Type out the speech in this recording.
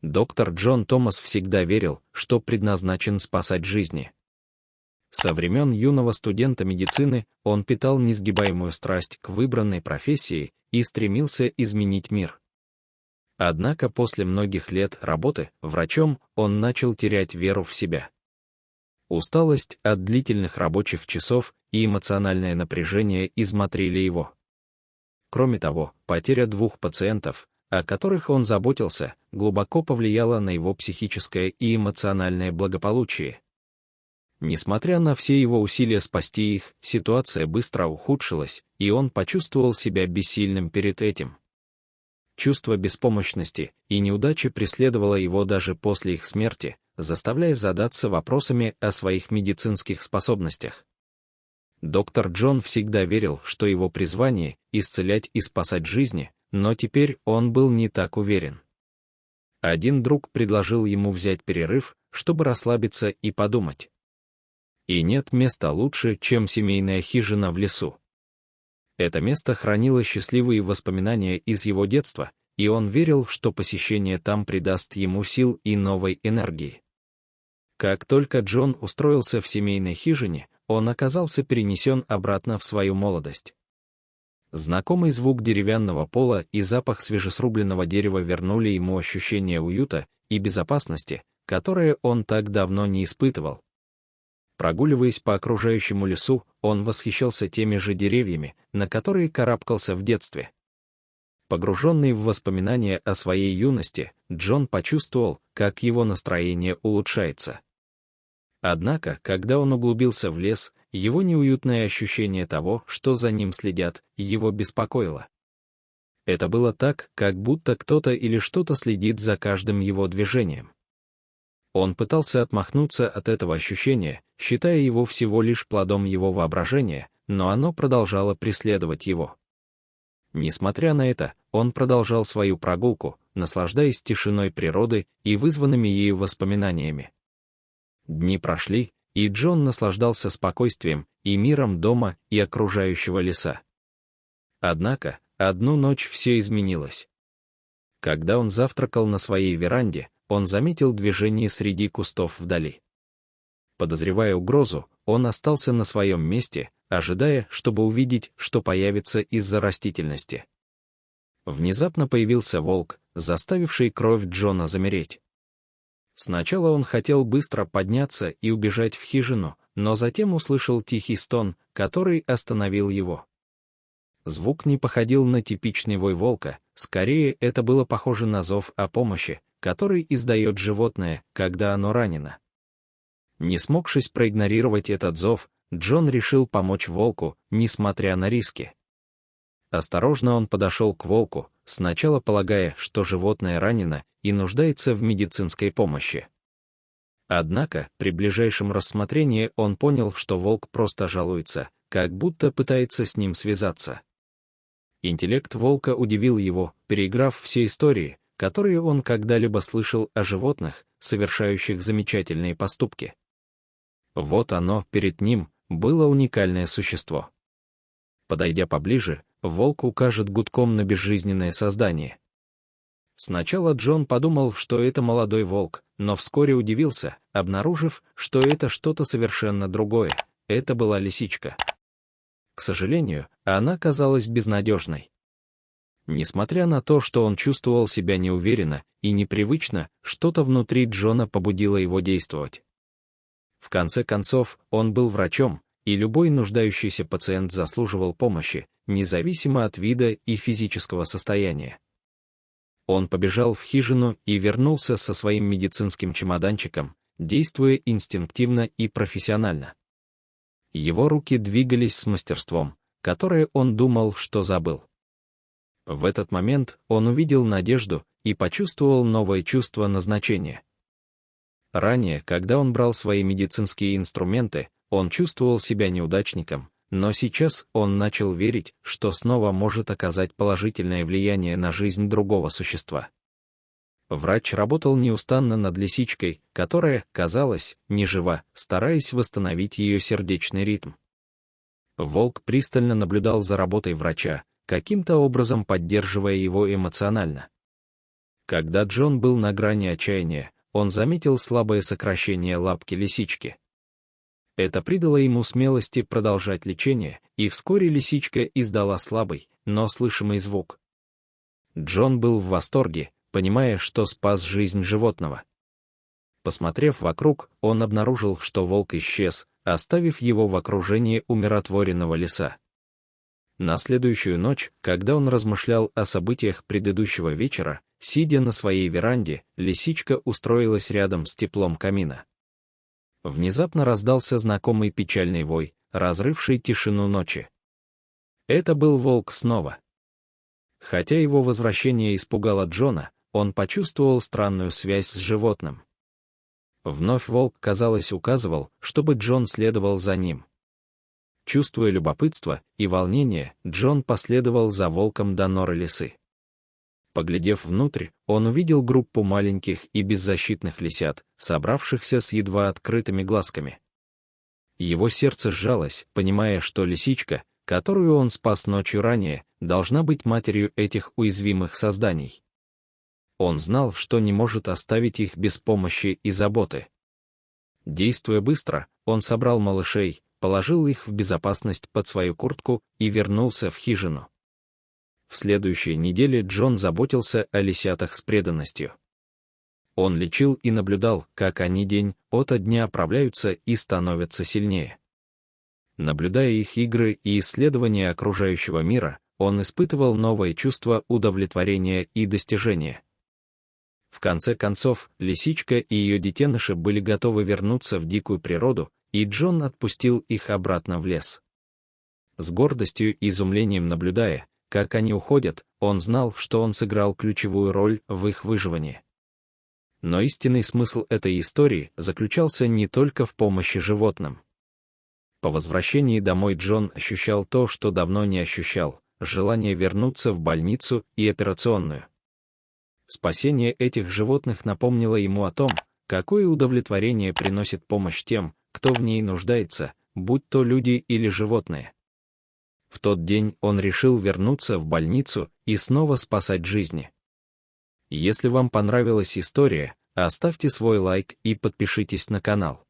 Доктор Джон Томас всегда верил, что предназначен спасать жизни. Со времен юного студента медицины он питал несгибаемую страсть к выбранной профессии и стремился изменить мир. Однако после многих лет работы врачом он начал терять веру в себя. Усталость от длительных рабочих часов и эмоциональное напряжение измотрили его. Кроме того, потеря 2 пациентов, о которых он заботился, глубоко повлияла на его психическое и эмоциональное благополучие. Несмотря на все его усилия спасти их, ситуация быстро ухудшилась, и он почувствовал себя бессильным перед этим. Чувство беспомощности и неудачи преследовало его даже после их смерти, заставляя задаться вопросами о своих медицинских способностях. Доктор Джон всегда верил, что его призвание — исцелять и спасать жизни, но теперь он был не так уверен. Один друг предложил ему взять перерыв, чтобы расслабиться и подумать. И нет места лучше, чем семейная хижина в лесу. Это место хранило счастливые воспоминания из его детства, и он верил, что посещение там придаст ему сил и новой энергии. Как только Джон устроился в семейной хижине, он оказался перенесен обратно в свою молодость. Знакомый звук деревянного пола и запах свежесрубленного дерева вернули ему ощущение уюта и безопасности, которое он так давно не испытывал. Прогуливаясь по окружающему лесу, он восхищался теми же деревьями, на которые карабкался в детстве. Погруженный в воспоминания о своей юности, Джон почувствовал, как его настроение улучшается. Однако, когда он углубился в лес, его неуютное ощущение того, что за ним следят, его беспокоило. Это было так, как будто кто-то или что-то следит за каждым его движением. Он пытался отмахнуться от этого ощущения, считая его всего лишь плодом его воображения, но оно продолжало преследовать его. Несмотря на это, он продолжал свою прогулку, наслаждаясь тишиной природы и вызванными ею воспоминаниями. Дни прошли, и Джон наслаждался спокойствием и миром дома и окружающего леса. Однако, одну ночь все изменилось. Когда он завтракал на своей веранде, он заметил движение среди кустов вдали. Подозревая угрозу, он остался на своем месте, ожидая, чтобы увидеть, что появится из-за растительности. Внезапно появился волк, заставивший кровь Джона замереть. Сначала он хотел быстро подняться и убежать в хижину, но затем услышал тихий стон, который остановил его. Звук не походил на типичный вой волка, скорее это было похоже на зов о помощи, который издает животное, когда оно ранено. Не смогшись проигнорировать этот зов, Джон решил помочь волку, несмотря на риски. Осторожно он подошел к волку, сначала полагая, что животное ранено и нуждается в медицинской помощи. Однако, при ближайшем рассмотрении он понял, что волк просто жалуется, как будто пытается с ним связаться. Интеллект волка удивил его, переиграв все истории, которые он когда-либо слышал о животных, совершающих замечательные поступки. Вот оно, перед ним, было уникальное существо. Подойдя поближе, волк укажет гудком на безжизненное создание. Сначала Джон подумал, что это молодой волк, но вскоре удивился, обнаружив, что это что-то совершенно другое. Это была лисичка. К сожалению, она казалась безнадежной. Несмотря на то, что он чувствовал себя неуверенно и непривычно, что-то внутри Джона побудило его действовать. В конце концов, он был врачом, и любой нуждающийся пациент заслуживал помощи, независимо от вида и физического состояния. Он побежал в хижину и вернулся со своим медицинским чемоданчиком, действуя инстинктивно и профессионально. Его руки двигались с мастерством, которое он думал, что забыл. В этот момент он увидел надежду и почувствовал новое чувство назначения. Ранее, когда он брал свои медицинские инструменты, он чувствовал себя неудачником, но сейчас он начал верить, что снова может оказать положительное влияние на жизнь другого существа. Врач работал неустанно над лисичкой, которая, казалось, не жива, стараясь восстановить ее сердечный ритм. Волк пристально наблюдал за работой врача, каким-то образом поддерживая его эмоционально. Когда Джон был на грани отчаяния, он заметил слабое сокращение лапки лисички. Это придало ему смелости продолжать лечение, и вскоре лисичка издала слабый, но слышимый звук. Джон был в восторге, понимая, что спас жизнь животного. Посмотрев вокруг, он обнаружил, что волк исчез, оставив его в окружении умиротворенного леса. На следующую ночь, когда он размышлял о событиях предыдущего вечера, сидя на своей веранде, лисичка устроилась рядом с теплом камина. Внезапно раздался знакомый печальный вой, разрывший тишину ночи. Это был волк снова. Хотя его возвращение испугало Джона, он почувствовал странную связь с животным. Вновь волк, казалось, указывал, чтобы Джон следовал за ним. Чувствуя любопытство и волнение, Джон последовал за волком до норы лисы. Поглядев внутрь, он увидел группу маленьких и беззащитных лисят, собравшихся с едва открытыми глазками. Его сердце сжалось, понимая, что лисичка, которую он спас ночью ранее, должна быть матерью этих уязвимых созданий. Он знал, что не может оставить их без помощи и заботы. Действуя быстро, он собрал малышей, положил их в безопасность под свою куртку и вернулся в хижину. В следующей неделе Джон заботился о лисятах с преданностью. Он лечил и наблюдал, как они день ото дня оправляются и становятся сильнее. Наблюдая их игры и исследования окружающего мира, он испытывал новое чувство удовлетворения и достижения. В конце концов, лисичка и ее детеныши были готовы вернуться в дикую природу, и Джон отпустил их обратно в лес. С гордостью и изумлением наблюдая, как они уходят, он знал, что он сыграл ключевую роль в их выживании. Но истинный смысл этой истории заключался не только в помощи животным. По возвращении домой Джон ощущал то, что давно не ощущал — желание вернуться в больницу и операционную. Спасение этих животных напомнило ему о том, какое удовлетворение приносит помощь тем, кто в ней нуждается, будь то люди или животные. В тот день он решил вернуться в больницу и снова спасать жизни. Если вам понравилась история, оставьте свой лайк и подпишитесь на канал.